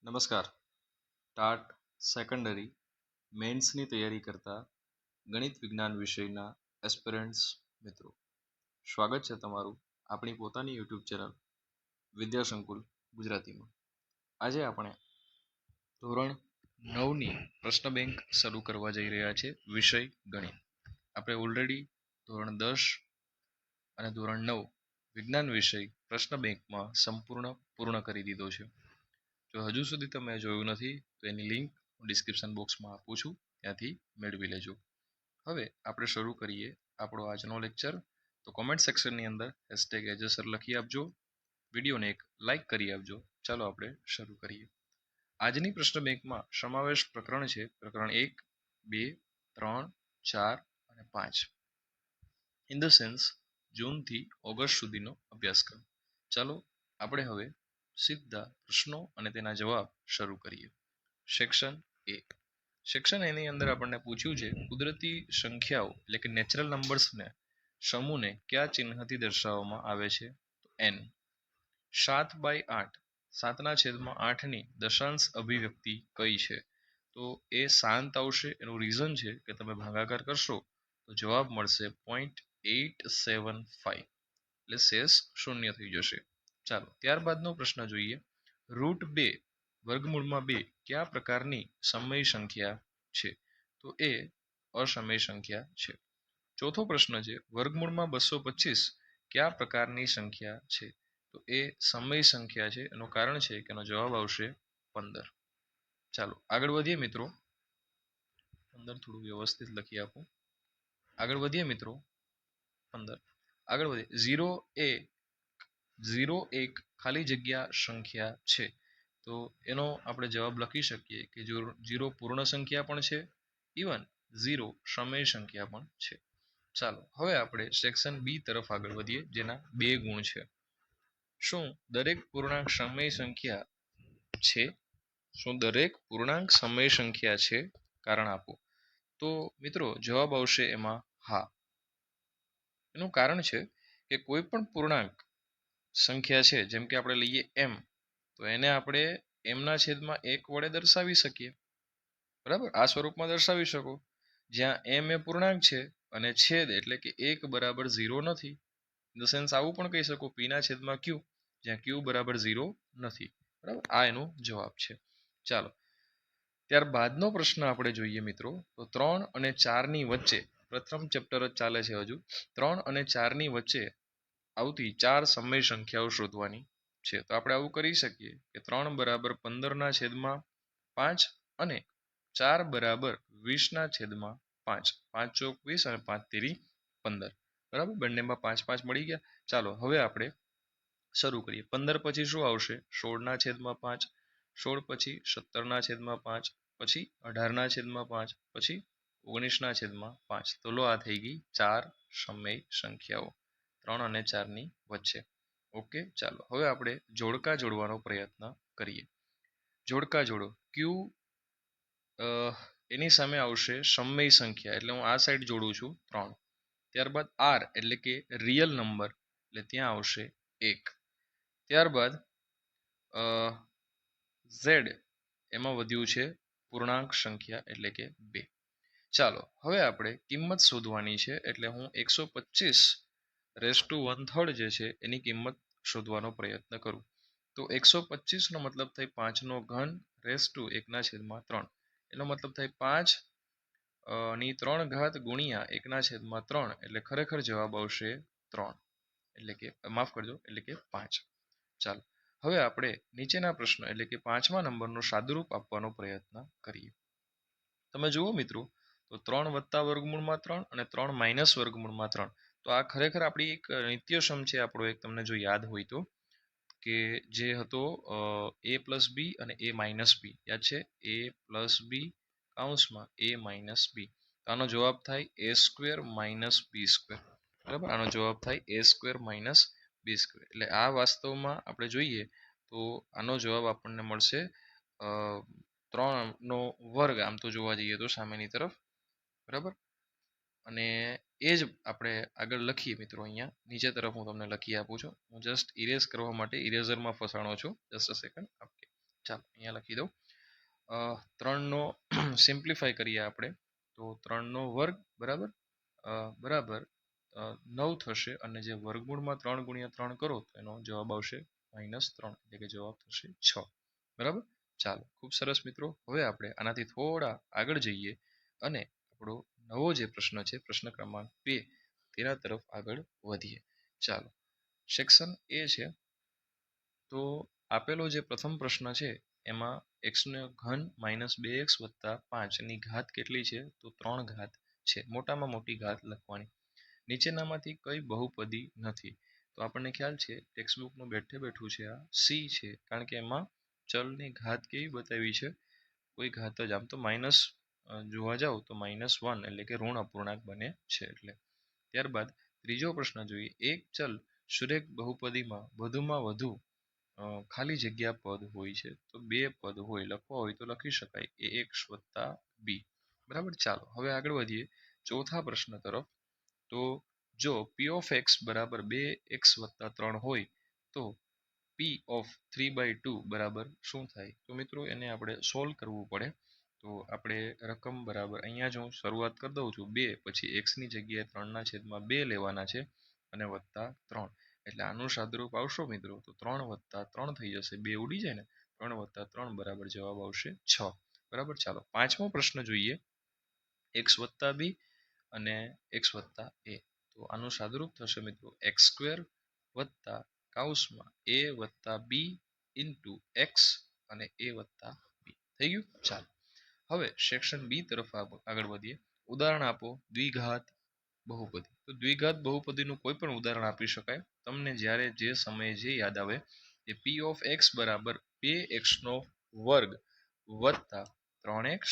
નમસ્કાર. TAT secondary મેન્સની તૈયારી કરતા ગણિત વિજ્ઞાન વિષયના એસ્પિરન્ટ્સ મિત્રો, સ્વાગત છે તમારું આપણી પોતાની યુટ્યુબ ચેનલ વિદ્યાસંકુલ ગુજરાતીમાં. આજે આપણે ધોરણ 9ની પ્રશ્ન બેંક શરૂ કરવા જઈ રહ્યા છે. વિષય ગણિત. આપણે ઓલરેડી ધોરણ 10 અને ધોરણ 9 વિજ્ઞાન વિષય પ્રશ્ન બેંકમાં પૂર્ણ કરી દીધો છે. જો હજુ સુધી તમે જોયું નથી તો એની લિંક હું ડિસ્ક્રિપ્શન બોક્સમાં આપું છું, ત્યાંથી મેળવી લેજો. હવે આપણે શરૂ કરીએ આપણો આજનો લેક્ચર. તો કોમેન્ટ સેક્શનની અંદર #એજસર લખી આપજો, વિડીયોને એક લાઇક કરી આપજો. ચાલો આપણે શરૂ કરીએ. આજની પ્રશ્ન બેંકમાં સમાવેશ પ્રકરણ છે પ્રકરણ 1, 2, 3, 4 અને 5. ઇન ધ સેન્સ જૂનથી ઓગસ્ટ સુધીનો અભ્યાસક્રમ. ચાલો આપણે હવે સીધા પ્રશ્નો અને તેના જવાબ શરૂ કરીએ. Section A. સેક્શન એની અંદર આપણને પૂછ્યું છે કુદરતી સંખ્યાઓ એટલે કે નેચરલ નંબર્સને સમૂહને કયા ચિહ્નથી દર્શાવવામાં આવે છે? તો n. 7/8 7/8ની દશાંશ અભિવ્યક્તિ કઈ છે? તો એ શાંત આવશે. એનું રીઝન છે કે તમે ભાગાકાર કરશો તો જવાબ મળશે 0.875 એટલે શેષ શૂન્ય થઈ જશે. ચાલો ત્યારબાદનો પ્રશ્ન જોઈએ. √2 વર્ગમૂળમાં 2 કયા પ્રકારની સમય સંખ્યા છે? તો એ અસમય સંખ્યા છે. ચોથો પ્રશ્ન છે વર્ગમૂળમાં 225 કયા પ્રકારની સંખ્યા છે? તો એ સમય સંખ્યા છે. એનું કારણ છે કે એનો જવાબ આવશે 15. ચાલો આગળ વધીએ મિત્રો. 15 થોડું વ્યવસ્થિત લખી આપું. આગળ વધીએ મિત્રો. 15 આગળ વધીએ. 0 એક ખાલી જગ્યા સંખ્યા છે. તો એનો આપણે જવાબ લખી શકીએ કે 0 પૂર્ણ સંખ્યા પણ છે, ઇવન 0 સમય સંખ્યા પણ છે. ચાલો હવે આપણે સેક્શન બી તરફ આગળ વધીએ, જેના 2 ગુણ છે. શું દરેક પૂર્ણાંક સમય સંખ્યા છે? શું દરેક પૂર્ણાંક સમય સંખ્યા છે? કારણ આપો. તો મિત્રો જવાબ આવશે એમાં હા. એનું કારણ છે કે કોઈ પણ પૂર્ણાંક સંખ્યા છે, જેમ કે આપણે લઈએ m, તો એને આપણે m/1 વડે દર્શાવી શકીએ. બરાબર, આ સ્વરૂપમાં દર્શાવી શકો, જ્યાં m એ પૂર્ણાંક છે અને છેદ એટલે કે 1 બરાબર 0 નથી. ઇન ધ સેન્સ આવું પણ કહી શકો p/q, જ્યાં q બરાબર 0 નથી. બરાબર, આ એનો જવાબ છે. ચાલો ત્યારબાદનો પ્રશ્ન આપણે જોઈએ મિત્રો. તો 3 અને 4ની વચ્ચે, પ્રથમ ચેપ્ટર જ ચાલે છે હજુ, 3 અને 4ની વચ્ચે આવતી 4 સમય સંખ્યાઓ શોધવાની છે. તો આપણે આવું કરી શકીએ કે 3 બરાબર 15/5 અને 4 બરાબર 20/5. 5 ચોક 20 અને 5 તેરી 15. બરાબર, બંનેમાં 5 5 મળી ગયા. ચાલો હવે આપણે શરૂ કરીએ. 15 પછી શું આવશે? 16/5. 16 પછી 17/5, પછી 18/5, પછી 19/5. તો લો આ થઈ ગઈ 4 સમય સંખ્યાઓ 3 અને 4ની વચ્ચે. ઓકે, ચાલો હવે આપણે જોડકા જોડવાનો પ્રયત્ન કરીએ. જોડકા જોડો. q એની સામે આવશે સમય સંખ્યા, એટલે હું આ સાઈડ જોડું છું 3. ત્યારબાદ r એટલે કે રિયલ નંબર, એટલે ત્યાં આવશે 1. ત્યારબાદ z એમાં વધ્યું છે પૂર્ણાંક સંખ્યા એટલે કે 2. ચાલો હવે આપણે કિંમત શોધવાની છે, એટલે હું 125 જે છે એની કિંમત શોધવાનો પ્રયત્ન કરું. તો 125 નો મતલબ થાય 5 નો ઘન √1/3. એનો મતલબ થાય 5 ની 3 ઘાત ગુણ્યા 1/3, એટલે ખરેખર જવાબ આવશે 3, એટલે કે માફ કરજો, એટલે કે 5. ચાલો હવે આપણે નીચેના પ્રશ્ન એટલે કે 5મા નંબરનો સાદુરૂપ આપવાનો પ્રયત્ન કરીએ. તમે જુઓ મિત્રો, તો 3 વત્તા વર્ગમૂળમાં 3 અને 3 માઇનસ વર્ગમૂળમાં 3. તો આ ખરેખર આપણી એક નિત્યસમ છે આપણો, એક તમને જો યાદ હોય તો, કે જે હતો a+b અને a-b. યાદ છે? a+b કૌંસમાં a-b. આનો જવાબ થાય a² - b². બરાબર, આનો જવાબ થાય a² - b². એટલે આ વાસ્તવમાં આપણે જોઈએ તો આનો જવાબ આપણને મળશે 3/2 આમ તો જોવા જઈએ તો સામેની તરફ. બરાબર, અને એ જ આપણે આગળ લખીએ મિત્રો. અહીંયા નીચે તરફ હું તમને લખી આપું છું. હું જસ્ટ ઇરેઝ કરવા માટે ઇરેઝરમાં ફસાણો છું. Just a second. ઓકે, ચાલો અહીંયા લખી દઉં. 3નો સિમ્પ્લિફાય કરીએ આપણે તો 3નો વર્ગ બરાબર બરાબર 9 થશે અને જે વર્ગમૂળમાં 3 ગુણ્યા 3 કરો તો એનો જવાબ આવશે -3 એટલે કે જવાબ થશે 6. બરાબર. ચાલો ખૂબ સરસ મિત્રો. હવે આપણે આનાથી થોડા આગળ જઈએ અને આપણો નવો જે પ્રશ્ન છે પ્રશ્ન ક્રમાંક 2 તેના તરફ આગળ વધીએ. ચાલો સેક્શન એ છે તો આપેલો જે પ્રથમ પ્રશ્ન છે એમાં x નો ઘન -2x + 5 ની ઘાત કેટલી છે તો 3 ઘાત છે. મોટામાં મોટી ઘાત લખવાની. નીચેનામાંથી કઈ બહુપદી નથી તો આપણને ખ્યાલ છે ટેક્સ્ટબુકનું બેઠે બેઠું છે આ સી છે કારણ કે એમાં ચલની ઘાત કેવી બતાવી છે કોઈ ઘાત જ આમ તો માઇનસ જોવા જાવ તો -1 એટલે કે ઋણ અપૂર્ણાંક બને છે એટલે. ત્યારબાદ ત્રીજો પ્રશ્ન જોઈએ. એક ચલ સુરેખ બહુપદીમાં વધુમાં વધુ ખાલી જગ્યા પદ હોય છે તો 2 પદ હોય લખવા હોય તો લખી શકાય ax + b. બરાબર. ચાલો હવે આગળ વધીએ ચોથા પ્રશ્ન તરફ. તો જો p of x બરાબર 2x + 3 હોય તો p of 3/2 બરાબર શું થાય તો મિત્રો એને આપણે સોલ્વ કરવું પડે. તો આપણે રકમ બરાબર અહીંયા જ હું શરૂઆત કરી દઉં છું 2 પછી x ની જગ્યાએ 3/2 લેવાના છે અને +3 એટલે આનું સાદુરૂપ આવશો મિત્રો તો 3 + 3 થઈ જશે 2 ઉડી જાય ને 3 + 3 બરાબર જવાબ આવશે 6. બરાબર. ચાલો પાંચમો પ્રશ્ન જોઈએ x + b અને x + a. તો આનું સાદુરૂપ થશે મિત્રો x² + a + b * x અને a + b. થઈ ગયું. ચાલો હવે સેક્શન બી તરફ આગળ વધીએ. ઉદાહરણ આપો દ્વિઘાત બહુપદી. તો દ્વિઘાત બહુપદીનું કોઈ પણ ઉદાહરણ આપી શકાય તમને જ્યારે જે સમયે જે યાદ આવે એ p of x બરાબર 2x² + 3x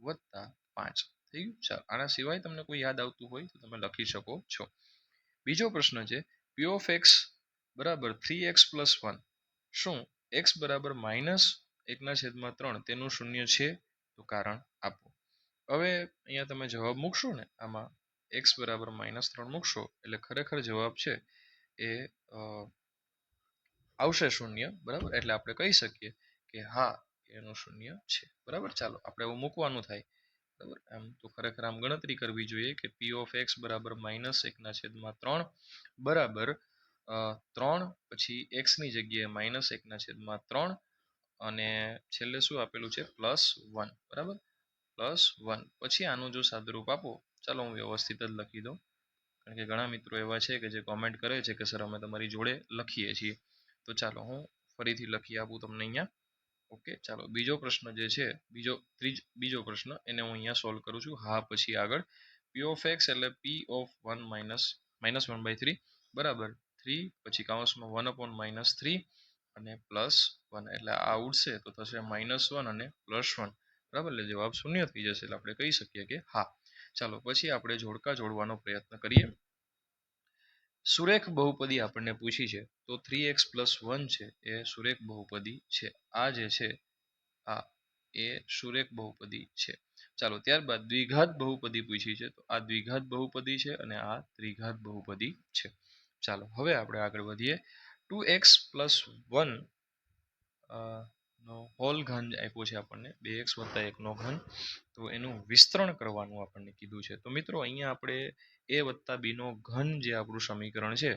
+ 5 થઈ ગયું. ચાલો આના સિવાય તમને કોઈ યાદ આવતું હોય તો તમે લખી શકો છો. બીજો પ્રશ્ન છે p of x બરાબર 3x + 1 શું x બરાબર -1/3 તેનું શૂન્ય છે તો કારણ આપો. હવે અહીંયા તમે જવાબ મૂકશો ને આમાં x બરાબર -3 મૂકશો એટલે ખરેખર જવાબ છે એ આવશે શૂન્ય. બરાબર. એટલે આપણે કહી શકીએ કે હા એનું શૂન્ય છે. બરાબર. ચાલો આપણે એવું મૂકવાનું થાય. બરાબર. આમ તો ખરેખર આમ ગણતરી કરવી જોઈએ કે p of x બરાબર -1/3 બરાબર 3 પછી x ની જગ્યાએ -1/3 અને છેલ્લે શું આપેલું છે +1. બરાબર. +1 પછી આનું જો સાદુરૂપ આપો ચાલો હું વ્યવસ્થિત જ લખી દઉં કારણ કે ઘણા મિત્રો એવા છે કે જે કોમેન્ટ કરે છે કે સર અમે તમારી જોડે લખીએ છીએ. તો ચાલો હું ફરીથી લખી આપું તમને અહીંયા. ઓકે. ચાલો બીજો પ્રશ્ન જે છે બીજો પ્રશ્ન એને હું અહીંયા સોલ્વ કરું છું હા પછી આગળ p of x એટલે p of 1 -1/3 બરાબર 3 પછી કૌંસમાં 1/-3 અને +1 એટલે આ ઉડશે તો થશે -1 અને +1. બરાબર. એટલે જવાબ શૂન્ય થઈ જશે એટલે આપણે કહી શકીએ કે હા. ચાલો પછી આપણે જોડકા જોડવાનો પ્રયત્ન કરીએ. સુરેખ બહુપદી આપણને પૂછી છે તો 3x + 1 છે એ સુરેખ બહુપદી છે. આ જે છે આ એ સુરેખ બહુપદી છે. ચાલો ત્યારબાદ દ્વિઘાત બહુપદી પૂછી છે તો આ દ્વિઘાત બહુપદી છે અને આ ત્રિઘાત બહુપદી છે. ચાલો હવે આપણે આગળ વધીએ. 2x + 1 નો હોલ ઘન આપ્યો છે આપણને 2x + 1 નો ઘન તો એનું વિસ્તરણ કરવાનું આપણને કીધું છે. તો મિત્રો અહીંયા આપણે a + b નો ઘન જે આપણું સમીકરણ છે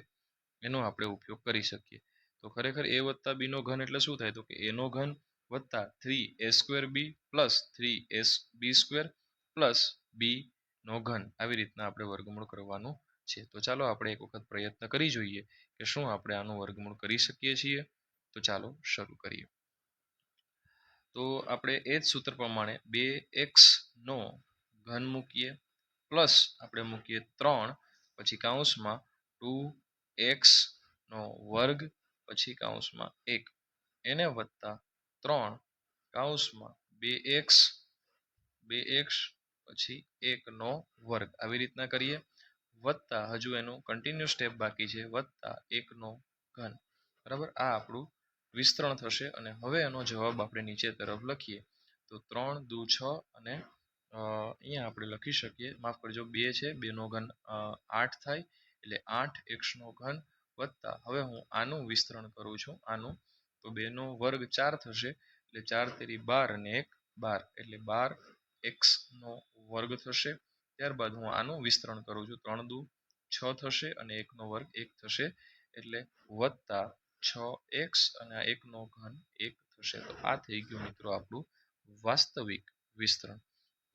એનો આપણે ઉપયોગ કરી શકીએ. તો ખરેખર a + b નો ઘન એટલે શું થાય તો કે a નો ઘન + 3a² b + 3ab² + b નો ઘન આવી રીતના આપણે વર્ગમૂળ કરવાનું છે. તો ચાલો આપણે એક વખત પ્રયત્ન કરી જોઈએ કે શું આપણે આનું વર્ગમૂળ કરી શકીએ છીએ. તો ચાલો શરૂ કરીએ. તો આપણે એ જ સૂત્ર પ્રમાણે 2x નો ઘન મૂકીએ પ્લસ આપણે મૂકીએ 3 પછી કૌંસમાં 2x નો વર્ગ પછી કૌંસમાં 1 એને વત્તા 3 કૌંસમાં 2x પછી 1 નો વર્ગ આવી રીતના કરીએ વત્તા હજુ એનું કન્ટિન્યુ સ્ટેપ બાકી છે વત્તા 1 નો ઘન. બરાબર. આ આપણું વિસ્તરણ થશે અને હવે એનો જવાબ આપણે નીચે તરફ લખીએ તો 3 દુ 6 અને અહીંયા આપણે લખી શકીએ માફ કરજો 2 છે 2 નો ઘન 8 થાય એટલે 8x નો ઘન વત્તા હવે હું આનું વિસ્તરણ કરું છું આનું તો 2 નો વર્ગ 4 થશે એટલે 4 તેરી 12 અને 1 12 એટલે 12x નો વર્ગ થશે. ત્યારબાદ હું આનું વિસ્તરણ કરું છું, 3 દુ 6 થશે અને 1 નો વર્ગ 1 થશે એટલે વત્તા 6x અને આ 1 નો ઘન 1 થશે. તો આ થઈ ગયું મિત્રો આપણું વાસ્તવિક વિસ્તરણ.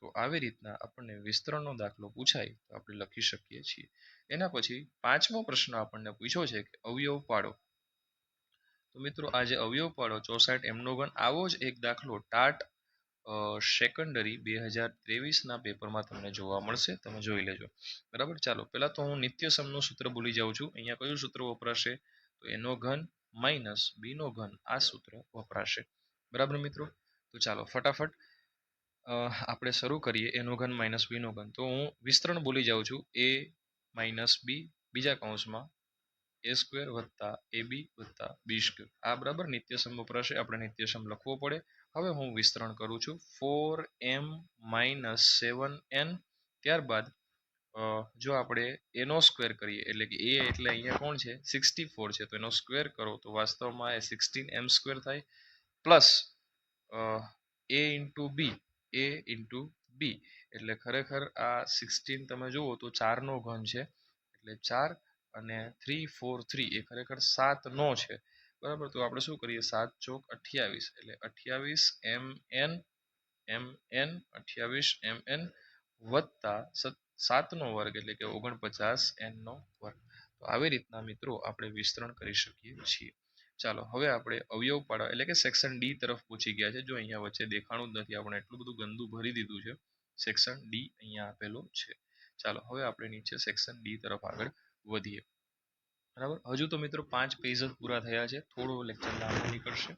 તો આવી રીતના આપણને વિસ્તરણનો દાખલો પૂછાય તો આપણે લખી શકીએ છીએ. એના પછી 5મો પ્રશ્ન આપણને પૂછ્યો છે કે અવયવ પાડો. તો મિત્રો આ જે અવયવ પાડો 64 એમનો ઘન, આવો જ એક દાખલો ટાટ સેકન્ડરી 2023ના પેપરમાં તમને જોવા મળશે, તમે જોઈ લેજો. બરાબર, ચાલો પહેલા તો હું નિત્યસમનું સૂત્ર ભૂલી જાઉં છું. અહીંયા કયું સૂત્ર વપરાશે? તો એનો ઘન માઇનસ બી નો ઘન, આ સૂત્ર વપરાશે. બરાબર મિત્રો, તો ચાલો ફટાફટ આપણે શરૂ કરીએ. એનો ઘન માઇનસ બી નો ઘન, તો હું વિસ્તરણ ભૂલી જાઉં છું. એ માઇનસ બી બીજા કૌંસમાં એ સ્ક્વેર વત્તા એ બી વત્તા બી સ્ક્વેર, આ બરાબર નિત્યસમ વપરાશે. આપણે નિત્યસમ લખવો પડે. હવે હું વિસ્તરણ કરું છું. 4m માઇનસ 7n, ત્યારબાદ જો આપણે એનો સ્ક્વેર કરીએ એટલે કે એ એટલે અહીંયા કોણ છે 64 છે, તો એનો સ્ક્વેર કરો તો વાસ્તવમાં એ 16m સ્ક્વેર થાય, પ્લસ એ ઇન્ટુ બી એટલે ખરેખર આ 16 તમે જુઓ તો 4 નો ઘન છે એટલે 4 અને 3 4 3 એ ખરેખર 7 નો છે. બરાબર, તો આપણે શું કરીએ 7 ચોક 28 એટલે 28 mn 28 mn વત્તા 7 નો વર્ગ એટલે કે 49 n નો વર્ગ. તો આવી રીતના મિત્રો આપણે વિસ્તરણ કરી શકીએ છીએ. ચાલો હવે આપણે અવયવ પાડવા એટલે કે સેક્શન ડી તરફ પહોંચી ગયા છે. જો અહીંયા વચ્ચે દેખાણું જ નથી, આપણે એટલું બધું ગંદુ ભરી દીધું છે. સેક્શન ડી અહીંયા આપેલો છે. ચાલો હવે આપણે નીચે સેક્શન ડી તરફ આગળ વધીએ. બરાબર, હજુ તો મિત્રો 5 પેજ જ પૂરા થયા છે, થોડો લેક્ચર લાંબો નીકળશે.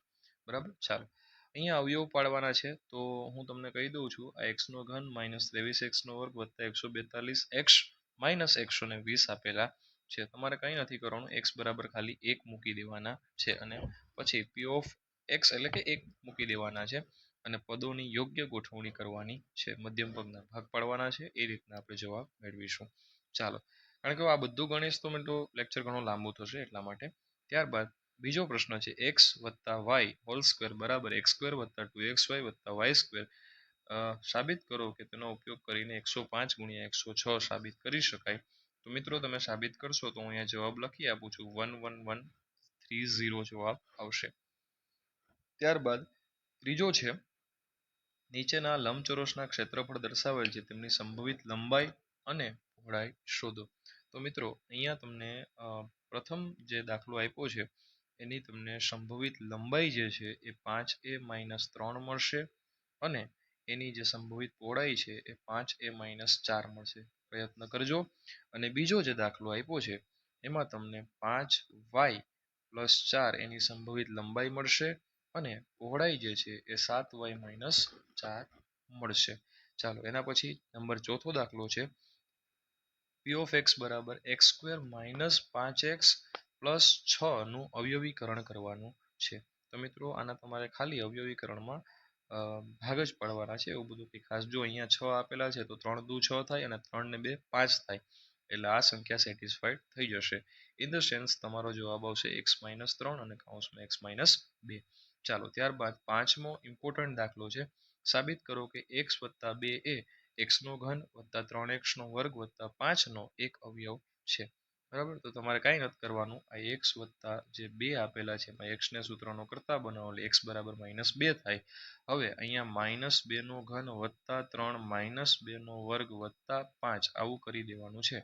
બરાબર, ચાલો અહીંયા અવયવ પાડવાના છે. તો હું તમને કહી દઉં છું, આ x નો ઘન માઇનસ 23x નો વર્ગ વત્તા 142x માઇનસ 120 આપેલા છે. તમારે કંઈ નથી કરવાનું, x બરાબર ખાલી 1 મૂકી દેવાના છે અને પછી p ઓફ x એટલે કે 1 મૂકી દેવાના છે અને પદોની યોગ્ય ગોઠવણી કરવાની છે, મધ્યમ પદના ભાગ પાડવાના છે. એ રીતના આપણે જવાબ મેળવીશું. ચાલો, કારણ કે આ બધું ગણીશ તો મિત્રો લેક્ચર ઘણો લાંબુ થશે એટલા માટે. ત્યારબાદ બીજો પ્રશ્ન છે x વત્તા વાય હોલ સ્ક્વેર બરાબર x સ્ક્વેર વત્તા 2xy વત્તા વાય સ્ક્વેર સાબિત કરો કે તેનો ઉપયોગ કરીને 105 ગુણ્યા 106 સાબિત કરી શકાય. તો મિત્રો તમે સાબિત કરશો તો હું અહીંયા જવાબ લખી આપું છું, 11130 જવાબ આવશે. ત્યારબાદ ત્રીજો છે, નીચેના લંબચોરસના ક્ષેત્રફળ દર્શાવેલ છે, તેમની સંભવિત લંબાઈ અને પહોળાઈ શોધો. તો મિત્રો અહીંયા તમને પ્રથમ જે દાખલો આપ્યો છે એની તમને સંભવિત લંબાઈ જે છે એ 5a-3 મળશે અને એની જે સંભવિત પહોળાઈ છે એ 5a-4 મળશે. પ્રયત્ન કરજો. અને બીજો જે દાખલો આપ્યો છે એમાં તમને 5y+4 એની સંભવિત લંબાઈ મળશે અને પહોળાઈ જે છે એ 7y-4 મળશે. ચાલો એના પછી નંબર ચોથો દાખલો છે, p of x બરાબર x square minus 5x plus 6 નું અવયવીકરણ કરવાનું છે. તો મિત્રો આના તમારે ખાલી અવયવીકરણમાં ભાગ જ પાડવાના છે, એવું બધું કંઈ ખાસ. જો અહીંયા 6 આપેલા છે તો 3 દુ 6 થાય અને 3 ને 2 5 થાય એટલે આ સંખ્યા સેટિસ્ફાઈડ થઈ જશે. ઇન ધ સેન્સ તમારો જવાબ આવશે x-3 અને કૌંસમાં x-2. ચાલો ત્યારબાદ પાંચમો ઇમ્પોર્ટન્ટ દાખલો છે, સાબિત કરો કે x વત્તા 2 એ x નો ઘન વત્તા 3x નો વર્ગ વત્તા 5 નો એક અવયવ છે. બરાબર, તો તમારે કાંઈ નથી કરવાનું, આ x વત્તા જે 2 આપેલા છે એમાં x ને સૂત્રનો કરતા બનાવો એટલે x બરાબર -2 થાય. હવે અહીંયા -2 નો ઘન વત્તા 3 -2 નો વર્ગ વત્તા 5 આવું કરી દેવાનું છે.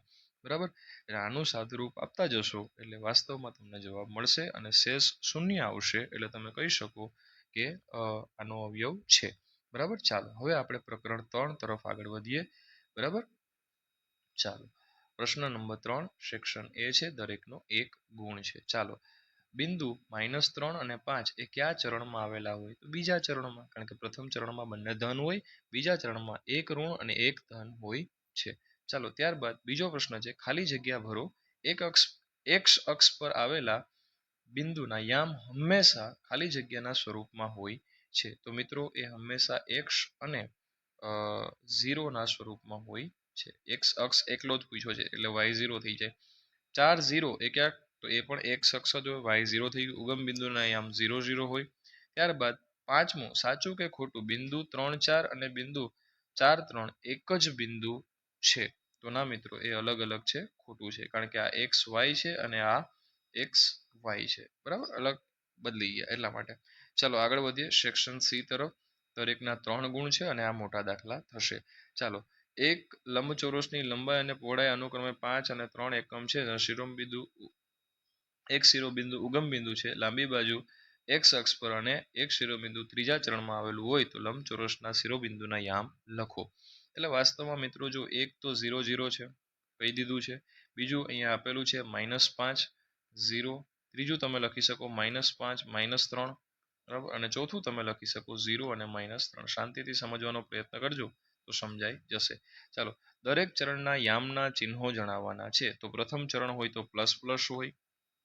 બરાબર, એટલે આનું સાદુરૂપ આપતા જશો એટલે વાસ્તવમાં તમને જવાબ મળશે અને શેષ શૂન્ય આવશે એટલે તમે કહી શકો કે આનો અવયવ છે. બરાબર, ચાલો હવે આપણે પ્રકરણ 3 તરફ આગળ વધીએ. બરાબર, ચાલો પ્રશ્ન નંબર 3 સેક્શન એ છે, દરેકનો એક ગુણ છે. ચાલો, બિંદુ -3 અને 5 એ કયા ચરણમાં આવેલા હોય? તો બીજા ચરણમાં, કારણ કે પ્રથમ ચરણમાં બંને ધન હોય, બીજા ચરણમાં એક ઋણ અને એક ધન હોય છે. ચાલો ત્યારબાદ બીજો પ્રશ્ન છે, ખાલી જગ્યા ભરો. x અક્ષ પર આવેલા બિંદુના યામ હંમેશા ખાલી જગ્યાના સ્વરૂપમાં હોય છે. તો મિત્રો એ હંમેશા x અને 0 ના સ્વરૂપમાં હોય છે. x અક્ષ એકલો જ પૂછ્યો છે એટલે y0 થઈ જાય. 4 0 એ ક્યાંક, તો એ પણ x અક્ષ જ હોય, y0 થઈ ગયું. ઉગમ બિંદુના યામ 0 0 હોય. ત્યારબાદ પાંચમું, સાચું કે ખોટું, બિંદુ 3, 4 અને બિંદુ 4, 3 એક જ બિંદુ છે? તો ના મિત્રો, એ અલગ અલગ છે, ખોટું છે, કારણ કે આ એક્સ વાય છે અને આ એક્સ વાય છે. બરાબર, અલગ બદલી ગયા એટલા માટે. ચાલો આગળ વધીએ સેક્શન સી તરફ. દરેકના 3 ગુણ છે અને આ મોટા દાખલા થશે. ચાલો, એક લંબચોરસની લંબાઈ અને પહોળાઈ અનુક્રમે 5 અને 3 એકમ છે. શિરોબિંદુ એક શિરોબિંદુ ઉગમ બિંદુ છે લાંબી બાજુ એક્સ અક્ષ પર અને એક શિરોબિંદુ ત્રીજા ચરણમાં આવેલું હોય તો લંબચોરસના શિરોબિંદુના યામ લખો. એટલે વાસ્તવમાં મિત્રો જો એક તો 0, 0 છે, કહી દીધું છે. બીજું અહીંયા આપેલું છે -5, 0. ત્રીજું તમે લખી શકો -5, -3. બરાબર, અને ચોથું તમે લખી શકો 0 અને -3. શાંતિથી સમજવાનો પ્રયત્ન કરજો તો સમજાઈ જશે. ચાલો, દરેક ચરણના યામના ચિહ્નો જણાવવાના છે. તો પ્રથમ ચરણ હોય તો પ્લસ પ્લસ હોય,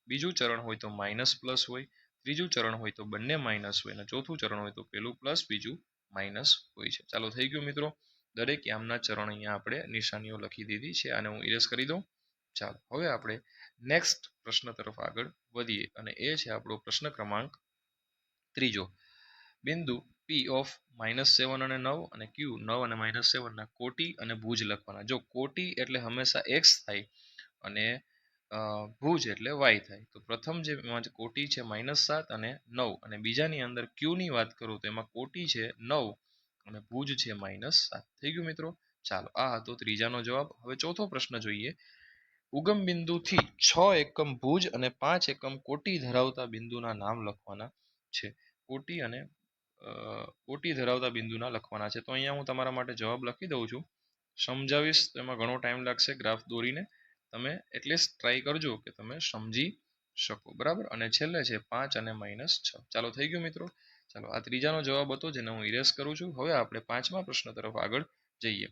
બીજું ચરણ હોય તો માઇનસ પ્લસ હોય, ત્રીજું ચરણ હોય તો બંને માઇનસ હોય, અને ચોથું ચરણ હોય તો પેલું પ્લસ બીજું માઇનસ હોય છે. ચાલો, થઈ ગયું મિત્રો. દરેક યામના ચરણ અહીંયા આપણે નિશાનીઓ લખી દીધી છે. આને હું ઇરેઝ કરી દઉં. ચાલો, હવે આપણે નેક્સ્ટ પ્રશ્ન તરફ આગળ વધીએ અને એ છે આપણો પ્રશ્ન ક્રમાંક ત્રીજો. બિંદુ P ઓફ -7 અને 9 અને Q 9 અને -7 ના કોટી અને ભુજ લખવાના. જો કોટી એટલે હંમેશા x થાય અને ભુજ એટલે y થાય. તો પ્રથમ જે કોટી છે -7 અને 9, અને બીજાની અંદર Q ની વાત કરું તો એમાં કોટી છે 9 અને ભુજ છે -7. થઈ ગયું મિત્રો. ચાલો, આ હતો ત્રીજાનો જવાબ. હવે ચોથો પ્રશ્ન જોઈએ. ઉગમ બિંદુથી 6 એકમ ભુજ અને 5 એકમ કોટી ધરાવતા બિંદુના નામ લખવાના છે. કોટી ધરાવતા બિંદુના લખવાના છે. તો અહીંયા હું તમારા માટે જવાબ લખી દઉં છું. સમજાવીશ તો એમાં ઘણો ટાઈમ લાગશે ગ્રાફ દોરીને. તમે એટલીસ્ટ ટ્રાય કરજો કે તમે સમજી શકો. બરાબર, અને છેલ્લે છે 5 અને -6. ચાલો, થઈ ગયું મિત્રો. ચાલો, આ ત્રીજાનો જવાબ હતો જેને હું ઇરેઝ કરું છું. હવે આપણે પાંચમા પ્રશ્ન તરફ આગળ જઈએ.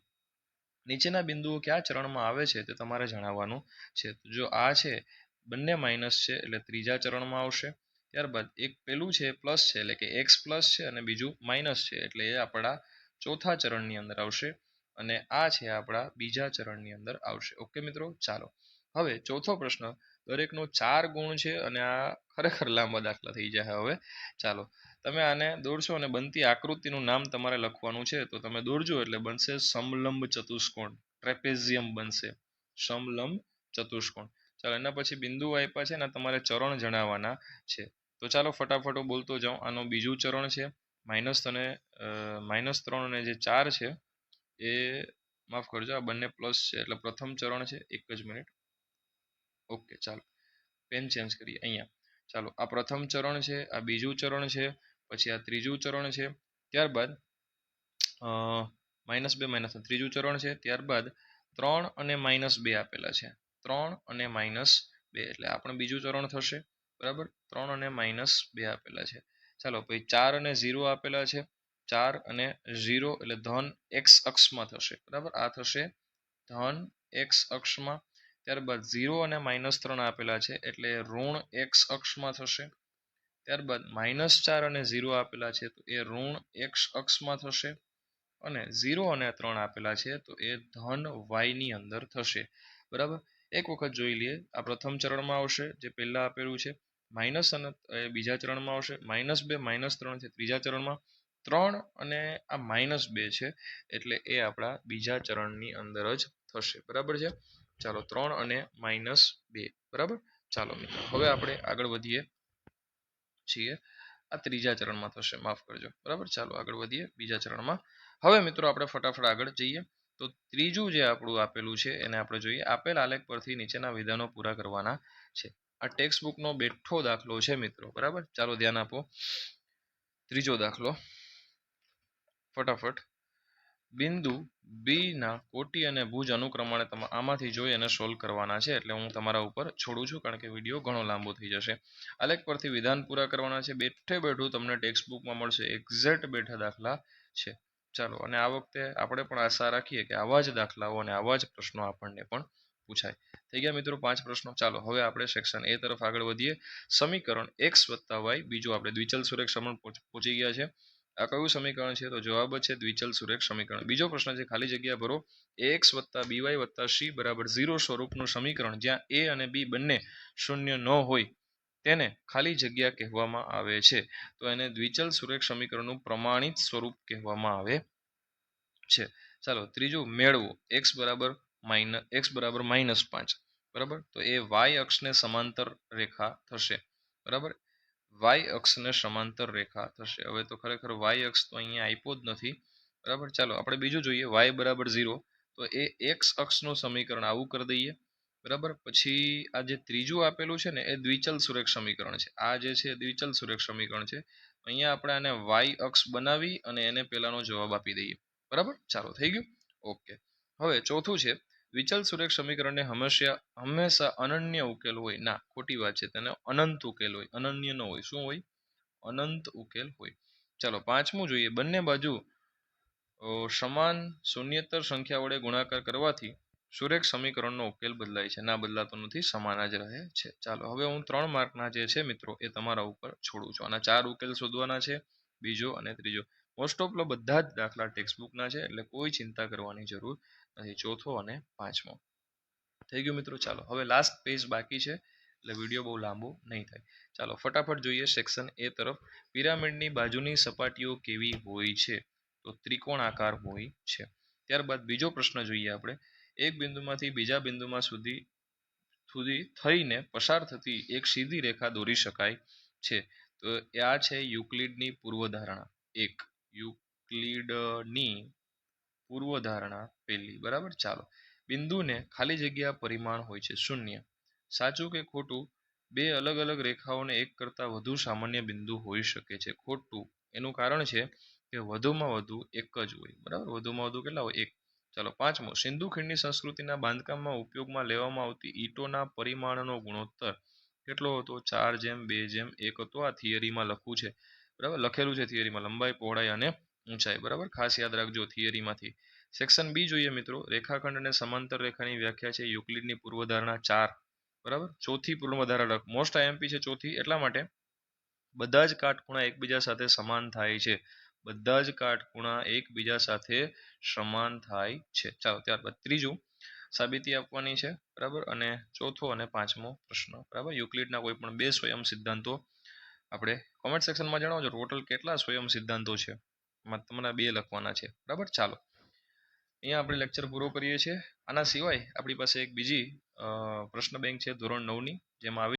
નીચેના બિંદુઓ કયા ચરણમાં આવે છે તે તમારે જણાવવાનું છે. જો આ છે બંને માઇનસ છે એટલે ત્રીજા ચરણમાં આવશે. ત્યારબાદ એક પેલું છે પ્લસ છે એટલે કે એક્સ પ્લસ છે અને બીજું માઇનસ છે એટલે એ આપણા ચોથા ચરણની અંદર આવશે. અને આ છે આપણા બીજા ચરણની અંદર આવશે. ઓકે મિત્રો. ચાલો, હવે ચોથો પ્રશ્ન. દરેકનો 4 ગુણ છે અને આ ખરેખર લાંબા દાખલા થઈ જાય. હવે ચાલો, તમે આને દોરશો અને બનતી આકૃતિનું નામ તમારે લખવાનું છે. તો તમે દોરજો એટલે બનશે સમલંબ ચતુષ્કોણ, ટ્રેપેઝિયમ બનશે, સમલંબ ચતુષ્કોણ. ચાલો, એના પછી બિંદુ આપ્યા છે ને તમારે ચરણ જણાવવાના છે. તો ચાલો ફટાફટ બોલતો જાઉં. આનો બીજું ચરણ છે -3 અને જે 4 છે એ માફ કરજો, આ બંને પ્લસ છે એટલે પ્રથમ ચરણ છે. એક જ મિનિટ. ઓકે, ચાલો પેન ચેન્જ કરીએ અહીંયા. ચાલો, આ પ્રથમ ચરણ છે, આ બીજું ચરણ છે, પછી આ ત્રીજું ચરણ છે, ત્યારબાદ -2 ત્રીજું ચરણ છે, ત્યારબાદ 3 અને -2 આપેલા છે. 3 અને -2 એટલે આપણે બીજું ચરણ થશે. બરાબર, 3 અને -2 આપેલા છે. ચાલો, પછી 4 અને 0 આપેલા છે. 4 અને 0 એટલે ધન એક્સ અક્ષમાં થશે. બરાબર, આ થશે ધન એક્સ અક્ષમાં. ત્યારબાદ 0 અને -3 આપેલા છે એટલે ઋણ એક્સ અક્ષમાં થશે. ત્યારબાદ -4 અને 0 આપેલા છે તો એ ઋણ એક્સ અક્ષમાં થશે. અને 0 અને 3 આપેલા છે તો એ ધન વાય ની અંદર થશે. બરાબર, એક વખત જોઈ લઈએ. આ પ્રથમ ચરણમાં આવશે જે પહેલા આપેલું છે. માઇનસ અને બીજા ચરણમાં આવશે. -2 -3 છે ત્રીજા ચરણમાં. 3 અને આ -2 છે એટલે એ આપણા બીજા ચરણની અંદર જ થશે. બરાબર છે. ચાલો, 3 અને -2. બરાબર. ચાલો મિત્રો, હવે આપણે આગળ વધીએ છીએ. આ ત્રીજા ચરણમાં થશે, માફ કરજો. બરાબર, ચાલો આગળ વધીએ બીજા ચરણમાં. હવે મિત્રો આપણે ફટાફટ આગળ જઈએ. તો ત્રીજું જે આપણું આપેલું છે એને આપણે જોઈએ. આપેલ આલેખ પરથી નીચેના વિધાનો પૂરા કરવાના છે. આ ટેક્સ્ટ બુકનો બેઠો દાખલો છે મિત્રો. બરાબર, ચાલો ધ્યાન આપો. ત્રીજો દાખલો ફટાફટ. બિંદુ બી ના કોટી અને ભુજ અનુક્રમણે તમે આમાંથી જોઈ અને સોલ્વ કરવાના છે. એટલે હું તમારા ઉપર છોડું છું કારણ કે વિડીયો ઘણો લાંબો થઈ જશે. આલેખ પરથી વિધાન પૂરા કરવાના છે. બેઠે બેઠું તમને ટેક્સ્ટ બુકમાં મળશે. એક્ઝેક્ટ બેઠા દાખલા છે. ચાલો, અને આ વખતે આપણે પણ આશા રાખીએ કે આવા જ દાખલાઓ અને આવા જ પ્રશ્નો આપણને પણ પૂછાય. થઈ ગયા મિત્રો 5 પ્રશ્નો. ચાલો, હવે આપણે સેક્શન એ તરફ આગળ વધીએ. સમીકરણ x + y, બીજું આપણે દ્વિચલ સુરેખ સમીકરણ પહોંચી ગયા છે. આ કયું સમીકરણ છે? તો જવાબ છે દ્વિચલ સુરેખ સમીકરણ. બીજો પ્રશ્ન છે ખાલી જગ્યા ભરો. ax + by + c = 0 સ્વરૂપનું સમીકરણ જ્યાં a અને b બંને શૂન્ય ન હોય તેને ખાલી જગ્યા કહેવામાં આવે છે. તો એને દ્વિચલ સુરેખ સમીકરણનું પ્રમાણિત સ્વરૂપ કહેવામાં આવે છે. ચાલો ત્રીજું મેળવો x બરાબર -5 બરાબર. તો એ y અક્ષને સમાંતર રેખા થશે બરાબર. y અક્ષને સમાંતર રેખા થશે. હવે તો ખરેખર y અક્ષ તો અહીંયા આપ્યો જ નથી બરાબર. ચાલો આપણે બીજું જોઈએ y બરાબર 0. તો એ x અક્ષનું સમીકરણ આવું કરી દઈએ બરાબર. પછી આ જે ત્રીજું આપેલું છે ને એ દ્વિચલ સુરેખ સમીકરણ છે. આ જે છે દ્વિચલ સુરેખ સમીકરણ છે. અહીંયા આપણે આને y અક્ષ બનાવી અને એને પેલાનો જવાબ આપી દઈએ બરાબર. ચાલો થઈ ગયું. ઓકે. હવે ચોથું છે દ્વિચલ સુરેખ સમીકરણને હંમેશા અનન્ય ઉકેલ હોય ના, ખોટી વાત છે. તેને અનંત ઉકેલ હોય, અનન્ય ન હોય. શું હોય? અનંત ઉકેલ હોય. ચાલો પાંચમું જોઈએ. બંને બાજુ સમાન શૂન્યેતર સંખ્યા વડે ગુણાકાર કરવાથી સુરેખ સમીકરણનો ઉકેલ બદલાય છે. ના, બદલાતો નથી, સમાન જ રહે છે. ચાલો હવે હું 3 માર્કના જે છે મિત્રો એ તમારા ઉપર છોડું છું. આના 4 ઉકેલ શોધવાના છે, બીજો અને ત્રીજો. મોસ્ટ ઓફ બધા જ દાખલા ટેક્સ્ટબુકના છે એટલે કોઈ ચિંતા કરવાની જરૂર નથી. ચોથો અને પાંચમો થઈ ગયું મિત્રો. ચાલો હવે લાસ્ટ પેજ બાકી છે એટલે વિડીયો બહુ લાંબો નહીં થાય. ચાલો ફટાફટ જોઈએ સેક્શન એ તરફ. પિરામિડની બાજુની સપાટીઓ કેવી હોય છે? તો ત્રિકોણાકાર હોય છે. ત્યારબાદ બીજો પ્રશ્ન જોઈએ આપણે. એક બિંદુમાંથી બીજા બિંદુમાં સુધી થઈને પસાર થતી એક સીધી રેખા દોરી શકાય છે. તો આ છે યુક્લિડની પૂર્વધારણા 1. યુક્લિડની પૂર્વધારણા પહેલી બરાબર. ચાલો બિંદુને ખાલી જગ્યા પરિમાણ હોય છે 0. સાચું કે ખોટું? બે અલગ અલગ રેખાઓને એક કરતાં વધુ સામાન્ય બિંદુ હોઈ શકે છે. ખોટું. એનું કારણ છે કે વધુમાં વધુ એક જ હોય બરાબર. વધુમાં વધુ કેટલા હોય? એક. ચાલો પાંચમો. સિંધુ ખીણની સંસ્કૃતિના બાંધકામમાં ઉપયોગમાં લેવામાં આવતી ઈંટોના પરિમાણનો ગુણોત્તર કેટલો હતો? 4:2:1 હતો. આ થિયરીમાં લખવું છે બરાબર, લખેલું છે થિયરીમાં. લંબાઈ, પહોળાઈ અને ઊંચાઈ બરાબર. ખાસ યાદ રાખજો થિયરીમાંથી. સેક્શન બી જોઈએ મિત્રો. રેખાખંડ અને સમાંતર રેખાની વ્યાખ્યા છે યુક્લિડની પૂર્વધારણા 4 બરાબર. ચોથી પૂર્વધારણા મોસ્ટ આઈએમપી છે ચોથી, એટલા માટે બધા જ કાટખૂણા એકબીજા સાથે સમાન થાય છે. બધા જ કાટખૂણા એકબીજા સાથે સમાન થાય છે. ચાલો ત્યારબાદ ત્રીજું સાબિતી આપવાની છે બરાબર. અને ચોથો અને પાંચમો પ્રશ્ન બરાબર. યુક્લિડના કોઈ પણ 2 સ્વયં સિદ્ધાંતો આપણે કોમેન્ટ સેક્શનમાં જણાવજો. ટોટલ કેટલા સ્વયં સિદ્ધાંતો છે? તમારા 2 લખવાના છે બરાબર. ચાલો અહીંયા આપણે લેક્ચર પૂરો કરીએ છીએ. આના સિવાય આપણી પાસે એક બીજી પ્રશ્ન બેંક છે ધોરણ 9ની, જેમાં આવી